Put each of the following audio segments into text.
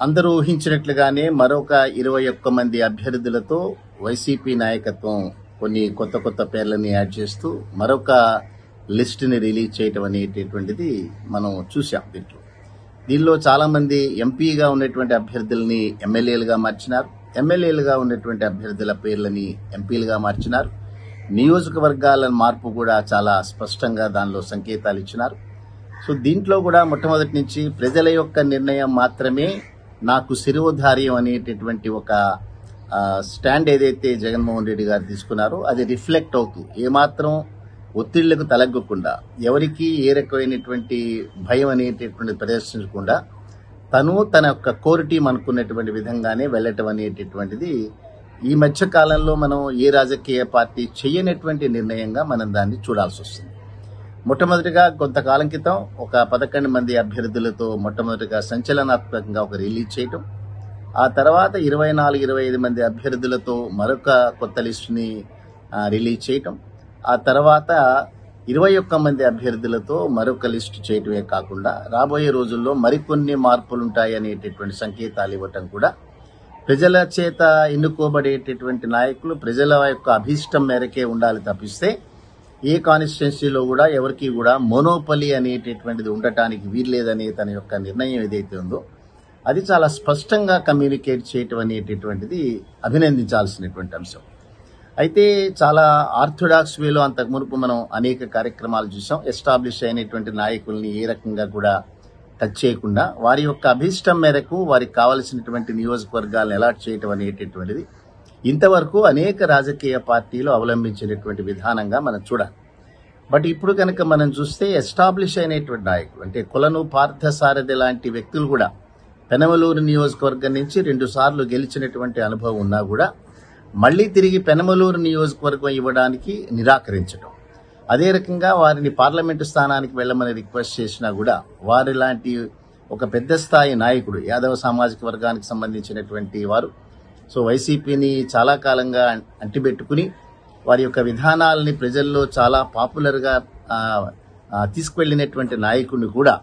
అందరూ ఊహించినట్లుగానే మరొక 21 మంది అభ్యర్థులతో వైసీపీ నాయకత్వం కొన్ని కొత్త కొత్త పేర్లని యాడ్ చేస్తూ మరొక లిస్టుని రిలీజ్ చేయటం అనేటటువంటిది మనం చూసాం. దీనిలో చాలా మంది ఎంపీగా ఉన్నటువంటి అభ్యర్థుల్ని ఎమ్మెల్యేలుగా మార్చినారు, ఎమ్మెల్యేలుగా ఉన్నటువంటి అభ్యర్థుల పేర్లని ఎంపీలుగా మార్చినారు. నియోజకవర్గాల మార్పు కూడా చాలా స్పష్టంగా దానిలో సంకేతాలు ఇచ్చినారు. సో దీంట్లో కూడా మొట్టమొదటి నుంచి ప్రజల యొక్క నిర్ణయం మాత్రమే నాకు శిరోధార్యం అనేటటువంటి ఒక స్టాండ్ ఏదైతే జగన్మోహన్ రెడ్డి గారు తీసుకున్నారో అది రిఫ్లెక్ట్ అవుతూ ఏమాత్రం ఒత్తిళ్లకు తలగ్గకుండా, ఎవరికి ఏ రకమైనటువంటి భయం అనేటటువంటి ప్రదర్శించకుండా తను తన యొక్క కోర్ టీం అనుకున్నటువంటి విధంగానే వెళ్ళటం అనేటటువంటిది ఈ మధ్య కాలంలో మనం ఏ రాజకీయ పార్టీ చేయనటువంటి నిర్ణయంగా మనం దాన్ని చూడాల్సి వస్తుంది. మొట్టమొదటిగా కొంతకాలం క్రితం ఒక 11 మంది అభ్యర్థులతో మొట్టమొదటిగా సంచలనాత్మకంగా ఒక రిలీజ్ చేయటం, ఆ తర్వాత 24-25 మంది అభ్యర్థులతో మరొక కొత్త లిస్టుని రిలీజ్ చేయటం, ఆ తర్వాత 21 మంది అభ్యర్థులతో మరొక లిస్టు చేయటమే కాకుండా రాబోయే రోజుల్లో మరికొన్ని మార్పులుంటాయి అనేటటువంటి సంకేతాలు ఇవ్వటం కూడా ప్రజల చేత ఎన్నుకోబడేటటువంటి నాయకులు ప్రజల యొక్క అభీష్టం మేరకే ఉండాలి తప్పిస్తే ఏ కాన్స్టిట్యున్సీలో కూడా ఎవరికి కూడా మోనోపలి అనేటటువంటిది ఉండటానికి వీల్లేదనే తన యొక్క నిర్ణయం ఏదైతే ఉందో అది చాలా స్పష్టంగా కమ్యూనికేట్ చేయటం అనేటటువంటిది అభినందించాల్సినటువంటి అంశం. అయితే చాలా ఆర్థోడాక్స్ వేలో అంతకు మునుపు మనం అనేక కార్యక్రమాలు చూసాం. ఎస్టాబ్లిష్ అయినటువంటి నాయకుల్ని ఏ రకంగా కూడా టచ్ చేయకుండా వారి యొక్క అభీష్టం మేరకు వారికి కావలసినటువంటి నియోజకవర్గాలను అలాట్ చేయటం అనేటటువంటిది ఇంతవరకు అనేక రాజకీయ పార్టీలు అవలంబించినటువంటి విధానంగా మనం చూడాలి. బట్ ఇప్పుడు కనుక మనం చూస్తే ఎస్టాబ్లిష్ అయినటువంటి నాయకులు అంటే కొలను పార్థసారథి లాంటి వ్యక్తులు కూడా పెనమలూరు నియోజకవర్గం నుంచి 2 సార్లు గెలిచినటువంటి అనుభవం ఉన్నా కూడా మళ్లీ తిరిగి పెనమలూరు నియోజకవర్గం ఇవ్వడానికి నిరాకరించడం, అదే రకంగా వారిని పార్లమెంటు స్థానానికి వెళ్లమని రిక్వెస్ట్ చేసినా కూడా వారి లాంటి ఒక పెద్ద స్థాయి నాయకుడు యాదవ సామాజిక వర్గానికి సంబంధించినటువంటి వారు సో వైసీపీని చాలా కాలంగా అంటిబెట్టుకుని వారి యొక్క విధానాలని ప్రజల్లో చాలా పాపులర్గా తీసుకువెళ్లినటువంటి నాయకుడిని కూడా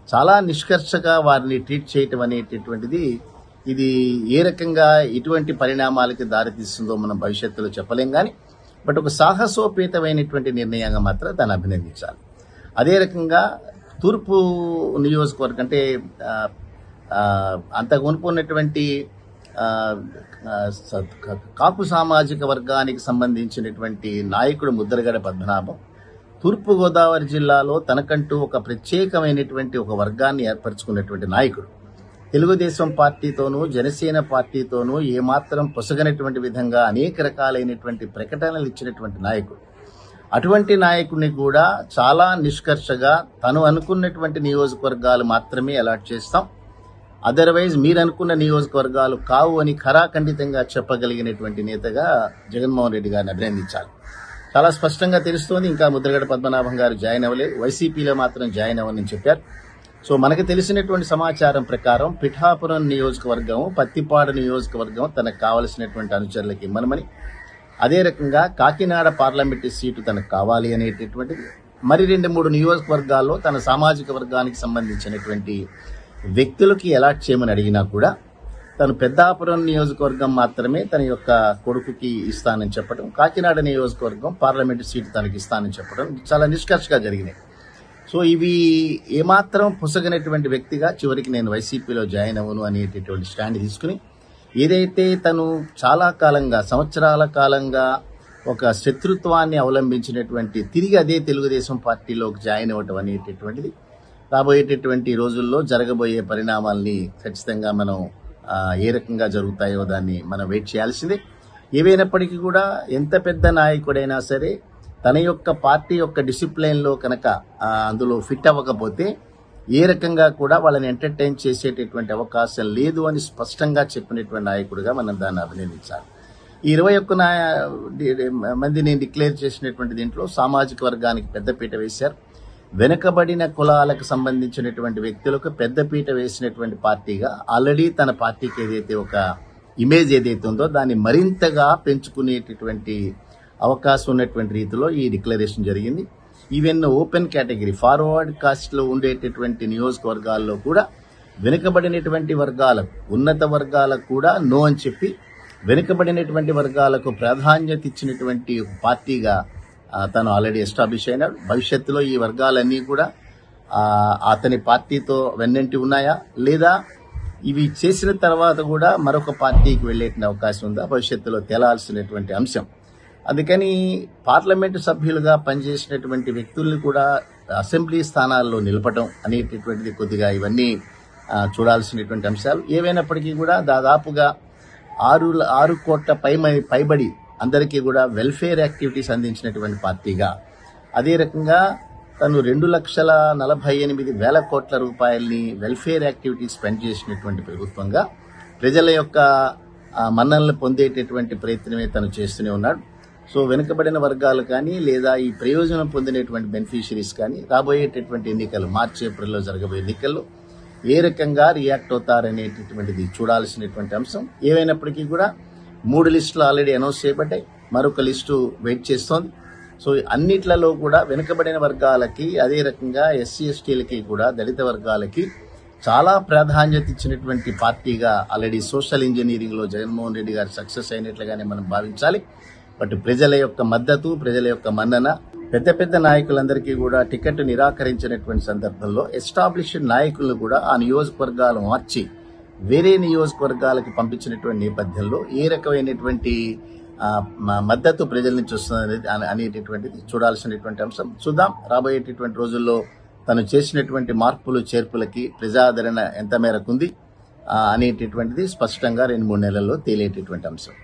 చాలా నిష్కర్షగా వారిని ట్రీట్ చేయటం అనేటటువంటిది ఇది ఏ రకంగా ఇటువంటి పరిణామాలకి దారితీస్తుందో మనం భవిష్యత్తులో చెప్పలేం. కానీ బట్ ఒక సాహసోపేతమైనటువంటి నిర్ణయంగా మాత్రం దాన్ని అభినందించాలి. అదే రకంగా తూర్పు నియోజకవర్గం అంటే అంతకు మునుపు ఉన్నటువంటి కాపు సామాజిక వర్గానికి సంబంధించినటువంటి నాయకుడు ముద్రగడ పద్మనాభం తూర్పుగోదావరి జిల్లాలో తనకంటూ ఒక ప్రత్యేకమైనటువంటి ఒక వర్గాన్ని ఏర్పరచుకున్నటువంటి నాయకుడు. తెలుగుదేశం పార్టీతోనూ జనసేన పార్టీతోనూ ఏమాత్రం పొసగనటువంటి విధంగా అనేక రకాలైనటువంటి ప్రకటనలు ఇచ్చినటువంటి నాయకుడు. అటువంటి నాయకుడిని కూడా చాలా నిష్కర్షగా తను అనుకున్నటువంటి నియోజకవర్గాలు మాత్రమే అలాట్ చేస్తాం, అదర్వైజ్ మీరు అనుకున్న నియోజకవర్గాలు కావు అని ఖరాఖండితంగా చెప్పగలిగినటువంటి నేతగా జగన్మోహన్ రెడ్డి గారిని అభినందించాలి. చాలా స్పష్టంగా తెలుస్తోంది. ఇంకా ముద్రగడ పద్మనాభం గారు జాయిన్ అవ్వలేదు, వైసీపీలో మాత్రం జాయిన్ అవ్వని చెప్పారు. సో మనకు తెలిసినటువంటి సమాచారం ప్రకారం పిఠాపురం నియోజకవర్గం, పత్తిపాడు నియోజకవర్గం తనకు కావలసినటువంటి అనుచరులకు ఇమ్మనమని, అదే రకంగా కాకినాడ పార్లమెంటు సీటు తనకు కావాలి అనేటటువంటిది, మరి 2-3 నియోజకవర్గాల్లో తన సామాజిక వర్గానికి సంబంధించినటువంటి వ్యక్తులకి అలాట్ చేయమని అడిగినా కూడా తను పెద్దాపురం నియోజకవర్గం మాత్రమే తన యొక్క కొడుకుకి ఇస్తానని చెప్పడం, కాకినాడ నియోజకవర్గం పార్లమెంటు సీటు తనకి ఇస్తానని చెప్పడం చాలా నిష్కర్షగా జరిగినాయి. సో ఇవి ఏమాత్రం పొసగనటువంటి వ్యక్తిగా చివరికి నేను వైసీపీలో జాయిన్ అవ్వను అనేటటువంటి స్టాండ్ తీసుకుని ఏదైతే తను చాలా కాలంగా సంవత్సరాల కాలంగా ఒక శత్రుత్వాన్ని అవలంబించినటువంటి తిరిగి అదే తెలుగుదేశం పార్టీలోకి జాయిన్ అవ్వటం అనేటటువంటిది రాబోయేటటువంటి రోజుల్లో జరగబోయే పరిణామాల్ని ఖచ్చితంగా మనం ఏ రకంగా జరుగుతాయో దాన్ని మనం వెయిట్ చేయాల్సిందే. ఏవైనప్పటికీ కూడా ఎంత పెద్ద నాయకుడైనా సరే తన యొక్క పార్టీ యొక్క డిసిప్లైన్లో కనుక అందులో ఫిట్ అవ్వకపోతే ఏ రకంగా కూడా వాళ్ళని ఎంటర్టైన్ చేసేటటువంటి అవకాశం లేదు అని స్పష్టంగా చెప్పినటువంటి నాయకుడిగా మనం దాన్ని అభినందించాలి. ఈ 21 మందిని డిక్లేర్ చేసినటువంటి దీంట్లో సామాజిక వర్గానికి పెద్దపీట వేశారు. వెనుకబడిన కులాలకు సంబంధించినటువంటి వ్యక్తులకు పెద్దపీట వేసినటువంటి పార్టీగా ఆల్రెడీ తన పార్టీకి ఏదైతే ఒక ఇమేజ్ ఏదైతే ఉందో దాన్ని మరింతగా పెంచుకునేటటువంటి అవకాశం ఉన్నటువంటి రీతిలో ఈ డిక్లరేషన్ జరిగింది. Even open category forward cost లో ఉండేటటువంటి నియోజకవర్గాల్లో కూడా వెనుకబడినటువంటి వర్గాలకు, ఉన్నత వర్గాలకు కూడా నో అని చెప్పి వెనుకబడినటువంటి వర్గాలకు ప్రాధాన్యత ఇచ్చినటువంటి ఒక పార్టీగా తను ఆల్రెడీ ఎస్టాబ్లిష్ అయినాడు. భవిష్యత్తులో ఈ వర్గాలన్నీ కూడా అతని పార్టీతో వెన్నంటి ఉన్నాయా లేదా ఇవి చేసిన తర్వాత కూడా మరొక పార్టీకి వెళ్లే అవకాశం ఉందా భవిష్యత్తులో తేలాల్సినటువంటి అంశం. అందుకని పార్లమెంటు సభ్యులుగా పనిచేసినటువంటి వ్యక్తుల్ని కూడా అసెంబ్లీ స్థానాల్లో నిలపడం అనేటటువంటిది కొద్దిగా ఇవన్నీ చూడాల్సినటువంటి అంశాలు. ఏవైనప్పటికీ కూడా దాదాపుగా 6 కోట్ల పైబడి అందరికీ కూడా వెల్ఫేర్ యాక్టివిటీస్ అందించినటువంటి పార్టీగా, అదే రకంగా తను 2,48,000 కోట్ల రూపాయల్ని వెల్ఫేర్ యాక్టివిటీస్ స్పెండ్ చేసినటువంటి ప్రభుత్వంగా ప్రజల యొక్క మన్ననలు పొందేటటువంటి ప్రయత్నమే తను చేస్తూనే ఉన్నాడు. సో వెనుకబడిన వర్గాలు కానీ లేదా ఈ ప్రయోజనం పొందినటువంటి బెనిఫిషరీస్ కానీ రాబోయేటటువంటి ఎన్నికలు మార్చి ఏప్రిల్లో జరగబోయే ఎన్నికల్లో ఏ రకంగా రియాక్ట్ అవుతారనేటటువంటిది చూడాల్సినటువంటి అంశం. ఏవైనప్పటికీ కూడా 3 లిస్టులు ఆల్రెడీ అనౌన్స్ చేయబడ్డాయి, మరొక లిస్టు వెయిట్ చేస్తోంది. సో అన్నిట్లలో కూడా వెనుకబడిన వర్గాలకి, అదే రకంగా ఎస్సీ ఎస్టీలకి కూడా, దళిత వర్గాలకి చాలా ప్రాధాన్యత ఇచ్చినటువంటి పార్టీగా ఆల్రెడీ సోషల్ ఇంజనీరింగ్ లో జగన్మోహన్ రెడ్డి గారు సక్సెస్ అయినట్లుగానే మనం భావించాలి. బట్ ప్రజల యొక్క మద్దతు, ప్రజల యొక్క మన్నన, పెద్ద నాయకులందరికీ కూడా టికెట్ నిరాకరించినటువంటి సందర్భంలో ఎస్టాబ్లిష్డ్ నాయకులను కూడా ఆ నియోజకవర్గాలు మార్చి వేరే నియోజకవర్గాలకి పంపించినటువంటి నేపథ్యంలో ఏ రకమైనటువంటి మద్దతు ప్రజల నుంచి వస్తుంది అనేటటువంటిది చూడాల్సినటువంటి అంశం. చూద్దాం రాబోయేటటువంటి రోజుల్లో తను చేసినటువంటి మార్పులు చేర్పులకి ప్రజాదరణ ఎంత మేరకు ఉంది అనేటటువంటిది స్పష్టంగా 2-3 నెలల్లో తేలేటటువంటి అంశం.